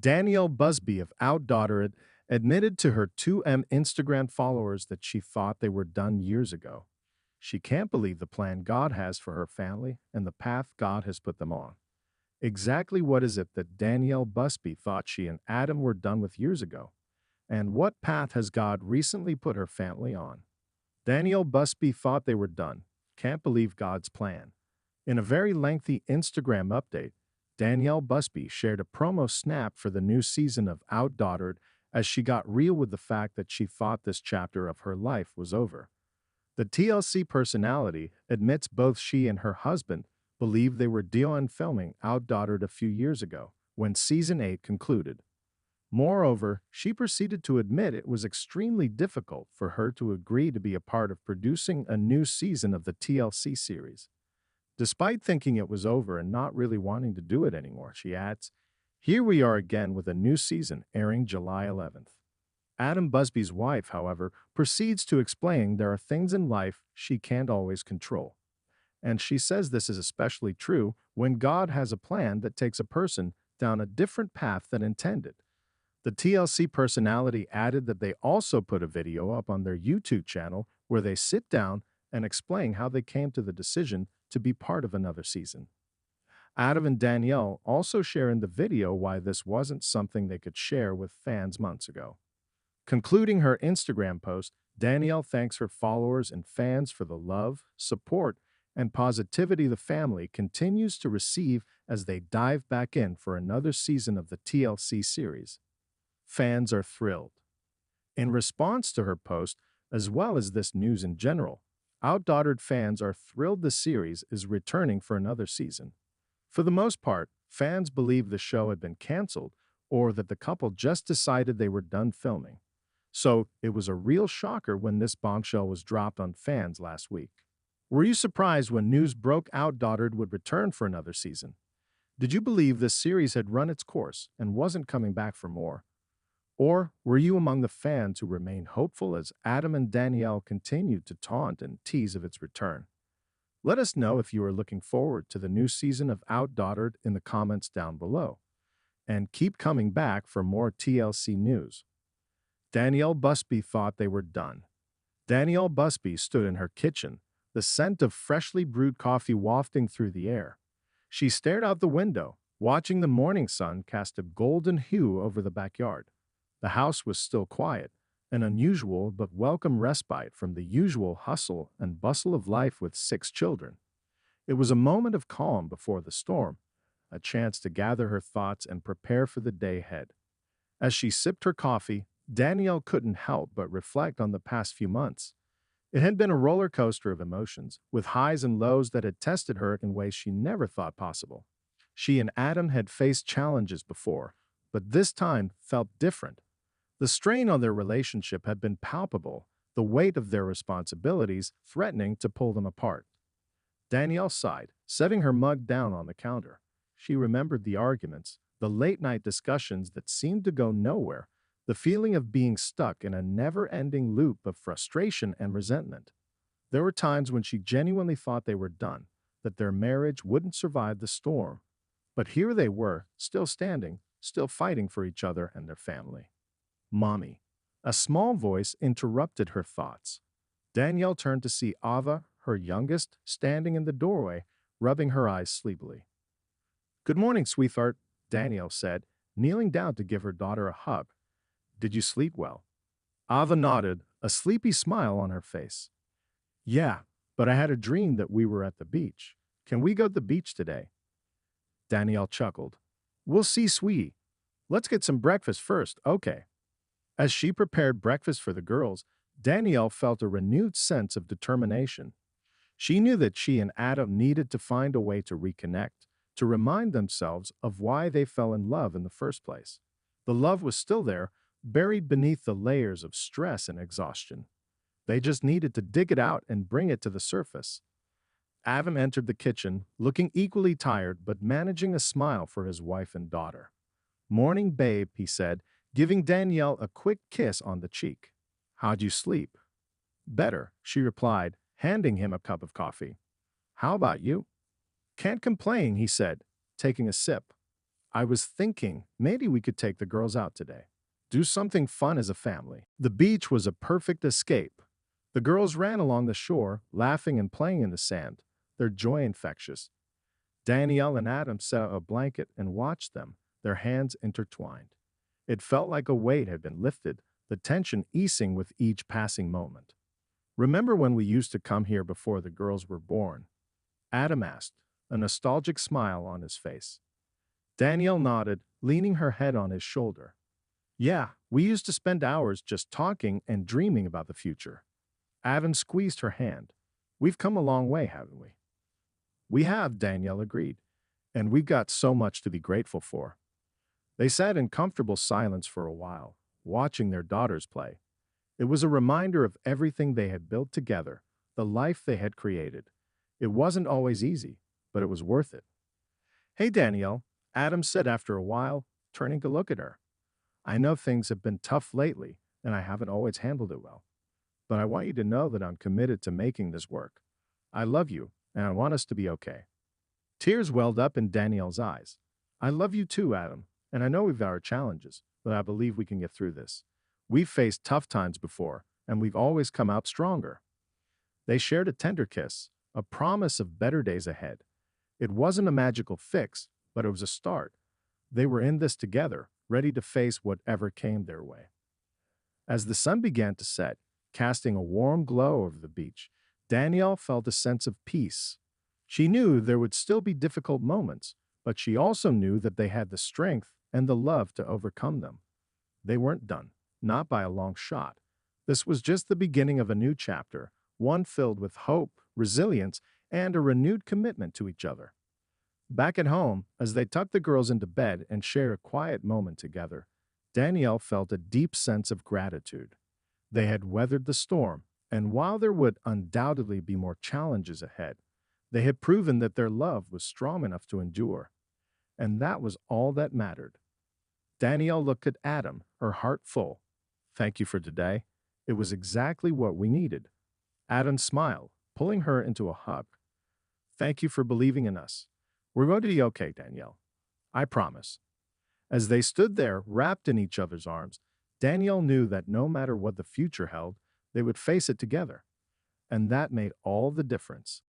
Danielle Busby of OutDaughtered admitted to her 2M Instagram followers that she thought they were done years ago. She can't believe the plan God has for her family and the path God has put them on. Exactly what is it that Danielle Busby thought she and Adam were done with years ago? And what path has God recently put her family on? Danielle Busby thought they were done. Can't believe God's plan. In a very lengthy Instagram update, Danielle Busby shared a promo snap for the new season of OutDaughtered as she got real with the fact that she thought this chapter of her life was over. The TLC personality admits both she and her husband believed they were done filming OutDaughtered a few years ago, when season 8 concluded. Moreover, she proceeded to admit it was extremely difficult for her to agree to be a part of producing a new season of the TLC series. Despite thinking it was over and not really wanting to do it anymore, she adds, "Here we are again with a new season airing July 11th. Adam Busby's wife, however, proceeds to explain there are things in life she can't always control. And she says this is especially true when God has a plan that takes a person down a different path than intended. The TLC personality added that they also put a video up on their YouTube channel where they sit down and explain how they came to the decision to be part of another season. Adam and Danielle also share in the video why this wasn't something they could share with fans months ago. Concluding her Instagram post, Danielle thanks her followers and fans for the love, support, and positivity the family continues to receive as they dive back in for another season of the TLC series. Fans are thrilled. In response to her post, as well as this news in general, OutDaughtered fans are thrilled the series is returning for another season. For the most part, fans believe the show had been canceled or that the couple just decided they were done filming. So it was a real shocker when this bombshell was dropped on fans last week. Were you surprised when news broke OutDaughtered would return for another season? Did you believe this series had run its course and wasn't coming back for more? Or were you among the fans who remained hopeful as Adam and Danielle continued to taunt and tease of its return? Let us know if you are looking forward to the new season of OutDaughtered in the comments down below. And keep coming back for more TLC news. Danielle Busby thought they were done. Danielle Busby stood in her kitchen, the scent of freshly brewed coffee wafting through the air. She stared out the window, watching the morning sun cast a golden hue over the backyard. The house was still quiet, an unusual but welcome respite from the usual hustle and bustle of life with 6 children. It was a moment of calm before the storm, a chance to gather her thoughts and prepare for the day ahead. As she sipped her coffee, Danielle couldn't help but reflect on the past few months. It had been a roller coaster of emotions, with highs and lows that had tested her in ways she never thought possible. She and Adam had faced challenges before, but this time felt different. The strain on their relationship had been palpable, the weight of their responsibilities threatening to pull them apart. Danielle sighed, setting her mug down on the counter. She remembered the arguments, the late-night discussions that seemed to go nowhere, the feeling of being stuck in a never-ending loop of frustration and resentment. There were times when she genuinely thought they were done, that their marriage wouldn't survive the storm. But here they were, still standing, still fighting for each other and their family. "Mommy." A small voice interrupted her thoughts. Danielle turned to see Ava, her youngest, standing in the doorway, rubbing her eyes sleepily. "Good morning, sweetheart," Danielle said, kneeling down to give her daughter a hug. "Did you sleep well?" Ava nodded, a sleepy smile on her face. "Yeah, but I had a dream that we were at the beach. Can we go to the beach today?" Danielle chuckled. "We'll see, sweetie. Let's get some breakfast first, okay?" As she prepared breakfast for the girls, Danielle felt a renewed sense of determination. She knew that she and Adam needed to find a way to reconnect, to remind themselves of why they fell in love in the first place. The love was still there, buried beneath the layers of stress and exhaustion. They just needed to dig it out and bring it to the surface. Adam entered the kitchen, looking equally tired but managing a smile for his wife and daughter. "Morning, babe," he said, giving Danielle a quick kiss on the cheek. "How'd you sleep?" "Better," she replied, handing him a cup of coffee. "How about you?" "Can't complain," he said, taking a sip. I was thinking maybe we could take the girls out today. Do something fun as a family. The beach was a perfect escape. The girls ran along the shore, laughing and playing in the sand, their joy infectious. Danielle and Adam set out a blanket and watched them, their hands intertwined. It felt like a weight had been lifted, the tension easing with each passing moment. Remember when we used to come here before the girls were born? Adam asked, a nostalgic smile on his face. Danielle nodded, leaning her head on his shoulder. Yeah, we used to spend hours just talking and dreaming about the future. Adam squeezed her hand. We've come a long way, haven't we? We have, Danielle agreed, and we've got so much to be grateful for. They sat in comfortable silence for a while, watching their daughters play. It was a reminder of everything they had built together, the life they had created. It wasn't always easy, but it was worth it. Hey, Danielle, Adam said after a while, turning to look at her. I know things have been tough lately, and I haven't always handled it well. But I want you to know that I'm committed to making this work. I love you, and I want us to be okay. Tears welled up in Danielle's eyes. I love you too, Adam, and I know we've got our challenges, but I believe we can get through this. We've faced tough times before, and we've always come out stronger. They shared a tender kiss, a promise of better days ahead. It wasn't a magical fix, but it was a start. They were in this together, ready to face whatever came their way. As the sun began to set, casting a warm glow over the beach, Danielle felt a sense of peace. She knew there would still be difficult moments, but she also knew that they had the strength and the love to overcome them. They weren't done, not by a long shot. This was just the beginning of a new chapter, one filled with hope, resilience, and a renewed commitment to each other. Back at home, as they tucked the girls into bed and shared a quiet moment together, Danielle felt a deep sense of gratitude. They had weathered the storm, and while there would undoubtedly be more challenges ahead, they had proven that their love was strong enough to endure. And that was all that mattered. Danielle looked at Adam, her heart full. Thank you for today. It was exactly what we needed. Adam smiled, pulling her into a hug. Thank you for believing in us. We're going to be okay, Danielle. I promise. As they stood there, wrapped in each other's arms, Danielle knew that no matter what the future held, they would face it together. And that made all the difference.